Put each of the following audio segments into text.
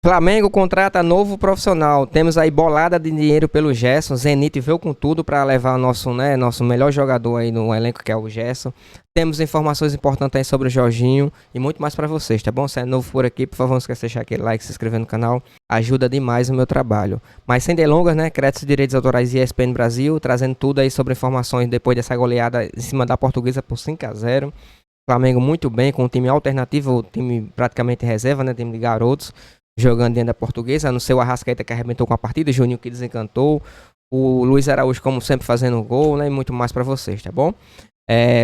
Flamengo contrata novo profissional. Temos aí bolada de dinheiro pelo Gerson. Zenit veio com tudo para levar o nosso melhor jogador aí no elenco, que é o Gerson. Temos informações importantes aí sobre o Jorginho e muito mais para vocês, tá bom? Se é novo por aqui, por favor, não esqueça de deixar aquele like, se inscrever no canal. Ajuda demais o meu trabalho. Mas sem delongas, né? Créditos e direitos autorais ESPN Brasil, trazendo tudo aí sobre informações depois dessa goleada em cima da Portuguesa por 5-0. Flamengo muito bem, com um time alternativo, time praticamente reserva, né? Time de garotos, jogando dentro da Portuguesa, no seu Arrascaeta que arrebentou com a partida, Juninho que desencantou, o Luiz Araújo como sempre fazendo gol, né, e muito mais para vocês, tá bom?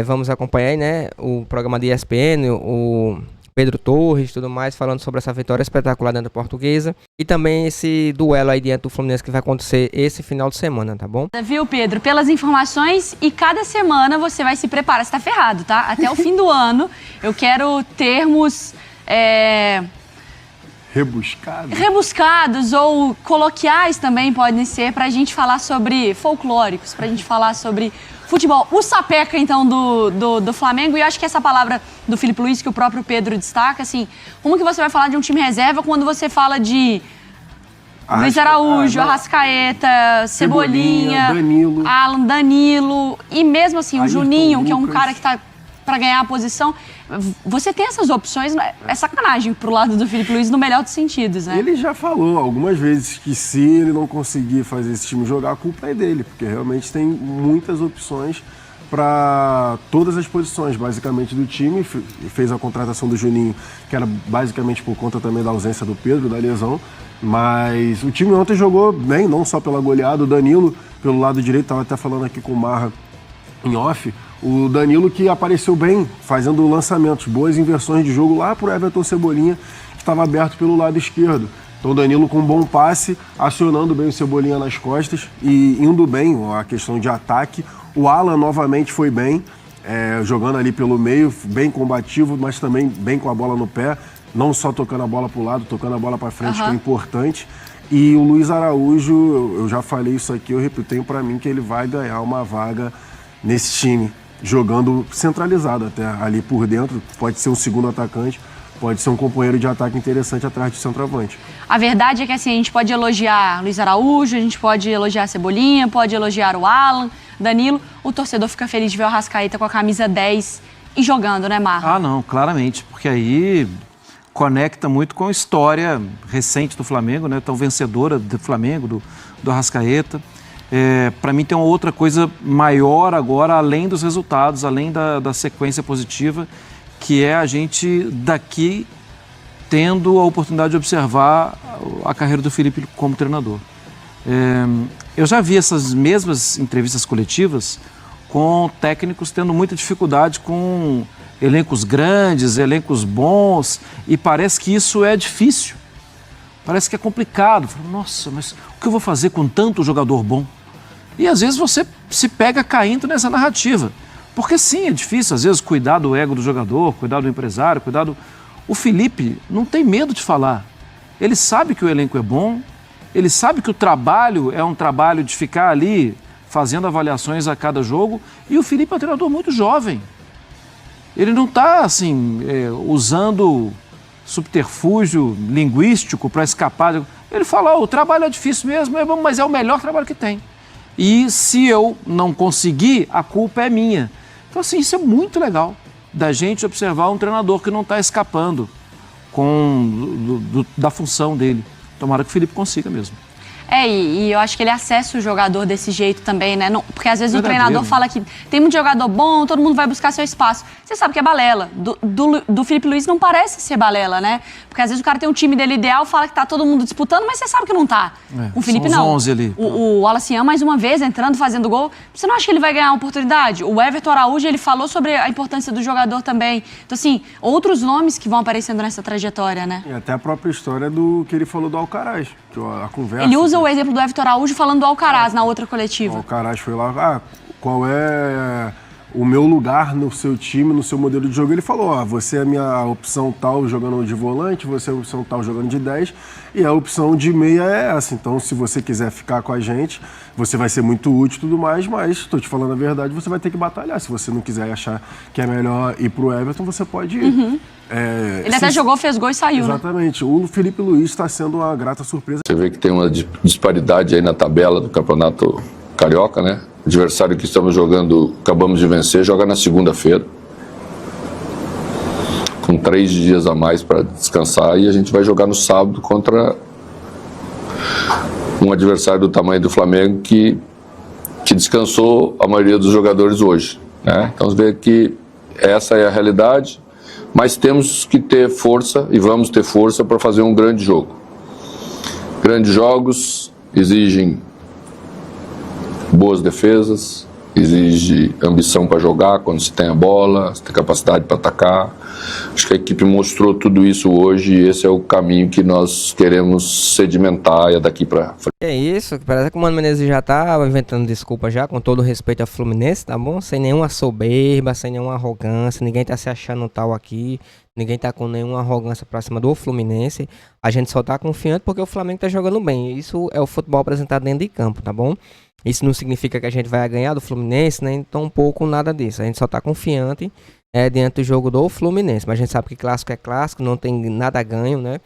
Vamos acompanhar aí, né, o programa de ESPN, o Pedro Torres e tudo mais, falando sobre essa vitória espetacular dentro da Portuguesa e também esse duelo aí diante do Fluminense que vai acontecer esse final de semana, tá bom? Viu, Pedro? Pelas informações, e cada semana você vai se preparar, você tá ferrado, tá? Até o fim do ano, eu quero termos... Rebuscados ou coloquiais também podem ser pra gente falar sobre folclóricos, pra gente falar sobre futebol. O sapeca, então, do Flamengo, e eu acho que essa palavra do Filipe Luís, que o próprio Pedro destaca, assim, como que você vai falar de um time reserva quando você fala de Luiz Araújo, Arrascaeta, Cebolinha, Danilo. Alan, Danilo, e mesmo assim, o Juninho, que é um cara que tá para ganhar a posição. Você tem essas opções, é sacanagem pro lado do Filipe Luís no melhor dos sentidos, né? Ele já falou algumas vezes que se ele não conseguir fazer esse time jogar, a culpa é dele, porque realmente tem muitas opções para todas as posições, basicamente, do time. Fez a contratação do Juninho, que era basicamente por conta também da ausência do Pedro, da lesão. Mas o time ontem jogou bem, não só pela goleada. O Danilo, pelo lado direito, estava até falando aqui com o Marra em off. O Danilo que apareceu bem, fazendo lançamentos, boas inversões de jogo lá pro Everton Cebolinha, que estava aberto pelo lado esquerdo. Então o Danilo com um bom passe, acionando bem o Cebolinha nas costas e indo bem a questão de ataque. O Alan novamente foi bem, jogando ali pelo meio, bem combativo, mas também bem com a bola no pé, não só tocando a bola pro lado, tocando a bola para frente, que é importante. E o Luiz Araújo, eu já falei isso aqui, eu repito, para mim que ele vai ganhar uma vaga nesse time, jogando centralizado até ali por dentro, pode ser um segundo atacante, pode ser um companheiro de ataque interessante atrás de centroavante. A verdade é que assim, a gente pode elogiar Luiz Araújo, a gente pode elogiar Cebolinha, pode elogiar o Alan, Danilo, o torcedor fica feliz de ver o Arrascaeta com a camisa 10 e jogando, né, Marra? Ah, não, claramente, porque aí conecta muito com a história recente do Flamengo, né, tão vencedora do Flamengo, do Arrascaeta. Para mim tem uma outra coisa maior agora, além dos resultados, além da sequência positiva, que é a gente daqui tendo a oportunidade de observar a carreira do Filipe como treinador. Eu já vi essas mesmas entrevistas coletivas com técnicos tendo muita dificuldade com elencos grandes, elencos bons, e parece que isso é difícil, parece que é complicado. Nossa, mas o que eu vou fazer com tanto jogador bom? E às vezes você se pega caindo nessa narrativa. Porque sim, é difícil às vezes cuidar do ego do jogador, cuidar do empresário, cuidar do... O Filipe não tem medo de falar. Ele sabe que o elenco é bom, ele sabe que o trabalho é um trabalho de ficar ali fazendo avaliações a cada jogo, e o Filipe é um treinador muito jovem. Ele não está assim, usando subterfúgio linguístico para escapar. Ele fala, o trabalho é difícil mesmo, mas é o melhor trabalho que tem. E se eu não conseguir, a culpa é minha. Então, assim, isso é muito legal, da gente observar um treinador que não está escapando da função dele. Tomara que o Filipe consiga mesmo. E eu acho que ele acessa o jogador desse jeito também, né? Não, porque às vezes o treinador fala que tem muito jogador bom, todo mundo vai buscar seu espaço. Você sabe que é balela. Do Filipe Luís não parece ser balela, né? Porque às vezes o cara tem um time dele ideal, fala que tá todo mundo disputando, mas você sabe que não tá. O Filipe não. 11 ali. O Wallace, mais uma vez, entrando, fazendo gol. Você não acha que ele vai ganhar uma oportunidade? O Everton Araújo, ele falou sobre a importância do jogador também. Então, assim, outros nomes que vão aparecendo nessa trajetória, né? E até a própria história do que ele falou do Alcaraz, que a conversa... Ele usa o exemplo do Everton Araújo falando do Alcaraz na outra coletiva. O Alcaraz foi lá, qual é o meu lugar no seu time, no seu modelo de jogo. Ele falou, ó, você é a minha opção tal jogando de volante, você é a opção tal jogando de 10 e a opção de meia é essa. Então, se você quiser ficar com a gente, você vai ser muito útil e tudo mais, mas, estou te falando a verdade, você vai ter que batalhar. Se você não quiser achar que é melhor ir pro Everton, você pode ir. Ele até jogou, fez gol e saiu, Exatamente. Né? O Felipe Luiz está sendo uma grata surpresa. Você vê que tem uma disparidade aí na tabela do Campeonato Carioca, né? O adversário que estamos jogando, acabamos de vencer, joga na segunda-feira, com 3 dias a mais para descansar, e a gente vai jogar no sábado contra um adversário do tamanho do Flamengo que descansou a maioria dos jogadores hoje, né? Então você vê que essa é a realidade, mas temos que ter força e vamos ter força para fazer um grande jogo. Grandes jogos exigem boas defesas, exige ambição para jogar quando se tem a bola, se tem capacidade para atacar. Acho que a equipe mostrou tudo isso hoje e esse é o caminho que nós queremos sedimentar daqui para frente. É isso, parece que o Mano Menezes já tá inventando desculpa já, com todo respeito ao Fluminense, tá bom? Sem nenhuma soberba, sem nenhuma arrogância, ninguém tá se achando tal aqui, ninguém tá com nenhuma arrogância pra cima do Fluminense. A gente só tá confiante porque o Flamengo tá jogando bem. Isso é o futebol apresentado dentro de campo, tá bom? Isso não significa que a gente vai ganhar do Fluminense, nem tão pouco nada disso. A gente só tá confiante diante do jogo do Fluminense. Mas a gente sabe que clássico é clássico, não tem nada a ganho, né?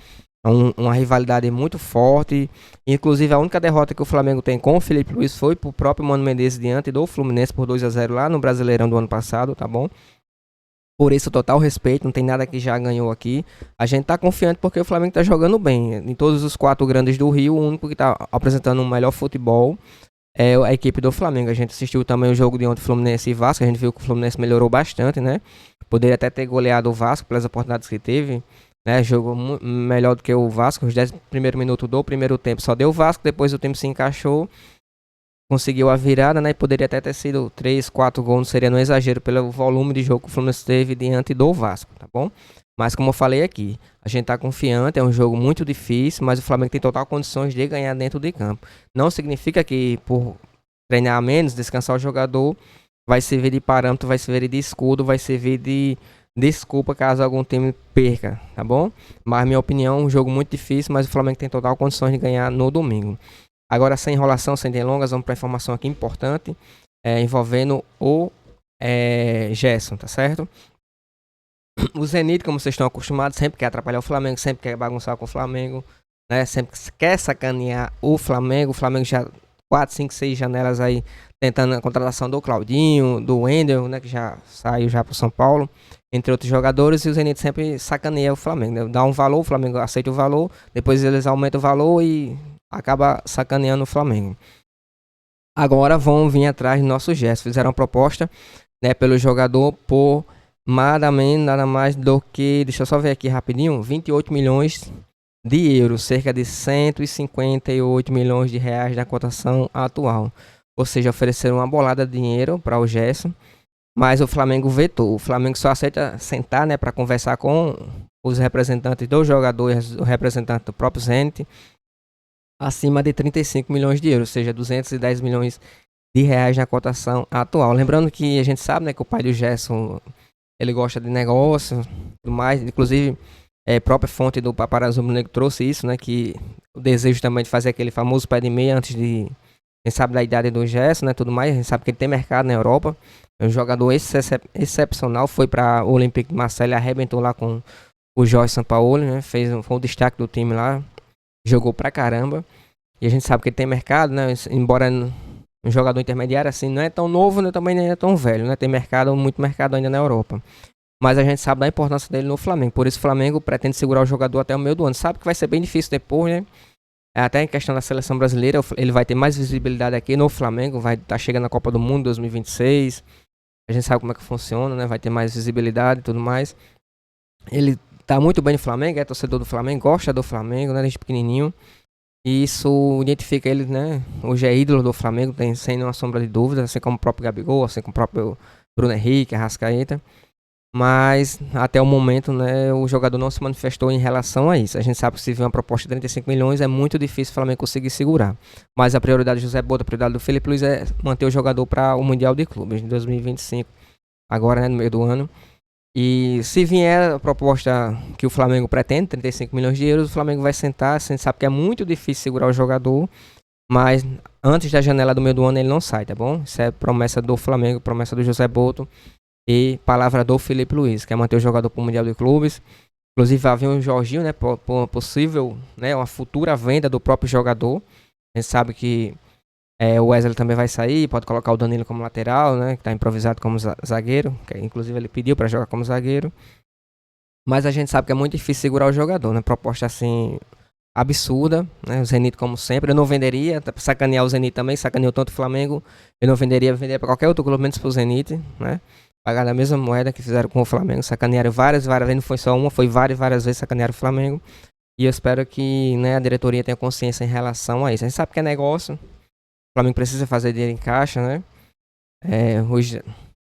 É uma rivalidade muito forte. Inclusive, a única derrota que o Flamengo tem com o Felipe Luiz foi pro próprio Mano Menezes diante do Fluminense por 2-0 lá no Brasileirão do ano passado, tá bom? Por isso, total respeito, não tem nada que já ganhou aqui. A gente tá confiante porque o Flamengo tá jogando bem. Em todos os 4 grandes do Rio, o único que tá apresentando um melhor futebol é a equipe do Flamengo. A gente assistiu também o jogo de ontem, Fluminense e Vasco. A gente viu que o Fluminense melhorou bastante, né? Poderia até ter goleado o Vasco pelas oportunidades que teve, né? Jogou melhor do que o Vasco. Os 10 primeiros minutos do primeiro tempo só deu o Vasco. Depois o tempo se encaixou, conseguiu a virada, né? E poderia até ter sido 3, 4 gols. Não seria no exagero pelo volume de jogo que o Fluminense teve diante do Vasco, tá bom? Mas como eu falei aqui, a gente tá confiante, é um jogo muito difícil, mas o Flamengo tem total condições de ganhar dentro de campo. Não significa que por treinar menos, descansar o jogador, vai servir de parâmetro, vai servir de escudo, vai servir de desculpa caso algum time perca, tá bom? Mas minha opinião, um jogo muito difícil, mas o Flamengo tem total condições de ganhar no domingo. Agora, sem enrolação, sem delongas, vamos para a informação aqui importante, envolvendo o Gerson, tá certo? O Zenit, como vocês estão acostumados, sempre quer atrapalhar o Flamengo, sempre quer bagunçar com o Flamengo, né? Sempre quer sacanear o Flamengo. O Flamengo já 4, 5, 6 janelas aí tentando a contratação do Claudinho, do Wendel, né? Que já saiu já pro São Paulo, entre outros jogadores. E o Zenit sempre sacaneia o Flamengo, né? Dá um valor, o Flamengo aceita o valor, depois eles aumentam o valor e acaba sacaneando o Flamengo. Agora vão vir atrás do nosso gesto. Fizeram uma proposta, né, pelo jogador por nada menos, nada mais do que, deixa eu só ver aqui rapidinho, 28 milhões de euros, cerca de 158 milhões de reais na cotação atual. Ou seja, ofereceram uma bolada de dinheiro para o Gerson, mas o Flamengo vetou. O Flamengo só aceita sentar, né, para conversar com os representantes dos jogadores, o representante do próprio Zenit, acima de 35 milhões de euros, ou seja, 210 milhões de reais na cotação atual. Lembrando que a gente sabe, né, que o pai do Gerson, ele gosta de negócio, tudo mais, inclusive a própria fonte do Paparazzo Negro trouxe isso, né, que o desejo também de fazer aquele famoso pé de meia antes de, quem sabe, da idade do Gerson, né, tudo mais. A gente sabe que ele tem mercado na Europa, é um jogador excepcional, foi para o Olympique de Marseille, arrebentou lá com o Jorge Sampaoli, né, foi o destaque do time lá, jogou pra caramba, e a gente sabe que ele tem mercado, né, embora um jogador intermediário assim, não é tão novo, né, também não é tão velho, né, tem mercado, muito mercado ainda na Europa. Mas a gente sabe da importância dele no Flamengo, por isso o Flamengo pretende segurar o jogador até o meio do ano. Sabe que vai ser bem difícil depois, né, até em questão da seleção brasileira, ele vai ter mais visibilidade aqui no Flamengo, vai estar chegando na Copa do Mundo 2026, a gente sabe como é que funciona, né, vai ter mais visibilidade e tudo mais. Ele tá muito bem no Flamengo, é torcedor do Flamengo, gosta do Flamengo, né, desde pequenininho. E isso identifica ele, né? Hoje é ídolo do Flamengo, tem sem nenhuma sombra de dúvida, assim como o próprio Gabigol, assim como o próprio Bruno Henrique, Arrascaeta. Mas até o momento, né, o jogador não se manifestou em relação a isso. A gente sabe que se vir uma proposta de 35 milhões é muito difícil o Flamengo conseguir segurar. Mas a prioridade do José Bota, a prioridade do Felipe Luiz é manter o jogador para o Mundial de Clubes em 2025. agora, né, no meio do ano. E se vier a proposta que o Flamengo pretende, 35 milhões de euros, o Flamengo vai sentar. A gente sabe que é muito difícil segurar o jogador, mas antes da janela do meio do ano ele não sai, tá bom? Isso é promessa do Flamengo, promessa do José Boto e palavra do Felipe Luiz, que é manter o jogador para o Mundial de Clubes. Inclusive vai vir um Jorginho, né, possível, né, uma futura venda do próprio jogador. A gente sabe que o Wesley também vai sair, pode colocar o Danilo como lateral, né, que está improvisado como zagueiro, que inclusive ele pediu para jogar como zagueiro. Mas a gente sabe que é muito difícil segurar o jogador, né, proposta assim absurda, né, o Zenit como sempre. Eu não venderia, para sacanear o Zenit também, sacaneou tanto o Flamengo, eu não venderia para qualquer outro clube menos para o Zenit, né. Pagar a mesma moeda que fizeram com o Flamengo, sacanearam várias vezes, não foi só uma, foi várias vezes sacanearam o Flamengo. E eu espero que, né, a diretoria tenha consciência em relação a isso. A gente sabe que é negócio, o Flamengo precisa fazer dinheiro em caixa, né? Hoje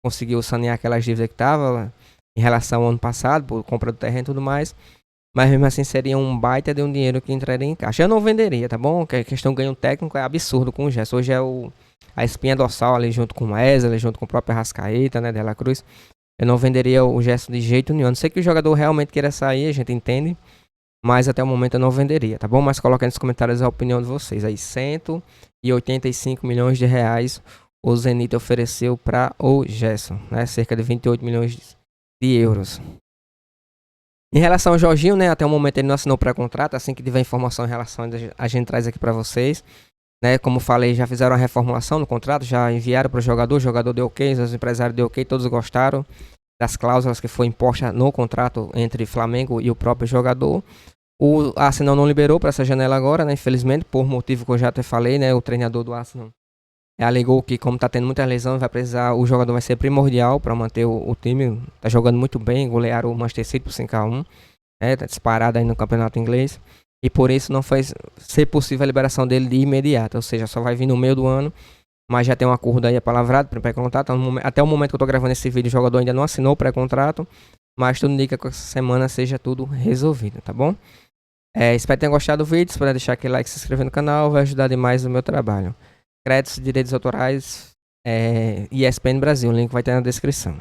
conseguiu sanear aquelas dívidas que estavam em relação ao ano passado, por compra do terreno e tudo mais. Mas mesmo assim seria um baita de um dinheiro que entraria em caixa. Eu não venderia, tá bom? Que a questão de ganho técnico é absurdo com o Gerson. Hoje é a espinha dorsal ali junto com o Wesley, junto com o próprio Arrascaeta, né, De La Cruz. Eu não venderia o Gerson de jeito nenhum. A não sei que o jogador realmente queira sair, a gente entende. Mas até o momento eu não venderia, tá bom? Mas coloca aí nos comentários a opinião de vocês. Aí 185 milhões de reais o Zenit ofereceu para o Gerson, né? Cerca de 28 milhões de euros. Em relação ao Jorginho, né? Até o momento ele não assinou pré-contrato. Assim que tiver informação em relação a gente traz aqui para vocês. Né, como falei, já fizeram a reformulação no contrato, já enviaram para o jogador deu ok, os empresários deu ok, todos gostaram das cláusulas que foi imposta no contrato entre Flamengo e o próprio jogador. O Arsenal não liberou para essa janela agora, né, infelizmente, por motivo que eu já até falei, né, o treinador do Arsenal alegou que como está tendo muita lesão, vai precisar, o jogador vai ser primordial para manter o time, está jogando muito bem, golearam o Manchester City por 5-1, tá disparado aí no campeonato inglês. E por isso não foi ser possível a liberação dele de imediato. Ou seja, só vai vir no meio do ano. Mas já tem um acordo aí palavrado para pré-contrato. Até o momento que eu estou gravando esse vídeo, o jogador ainda não assinou o pré-contrato. Mas tudo indica que essa semana seja tudo resolvido, tá bom? Espero que tenham gostado do vídeo. Se puder deixar aquele like e se inscrever no canal, vai ajudar demais no meu trabalho. Créditos, direitos autorais, ESPN Brasil. O link vai ter na descrição.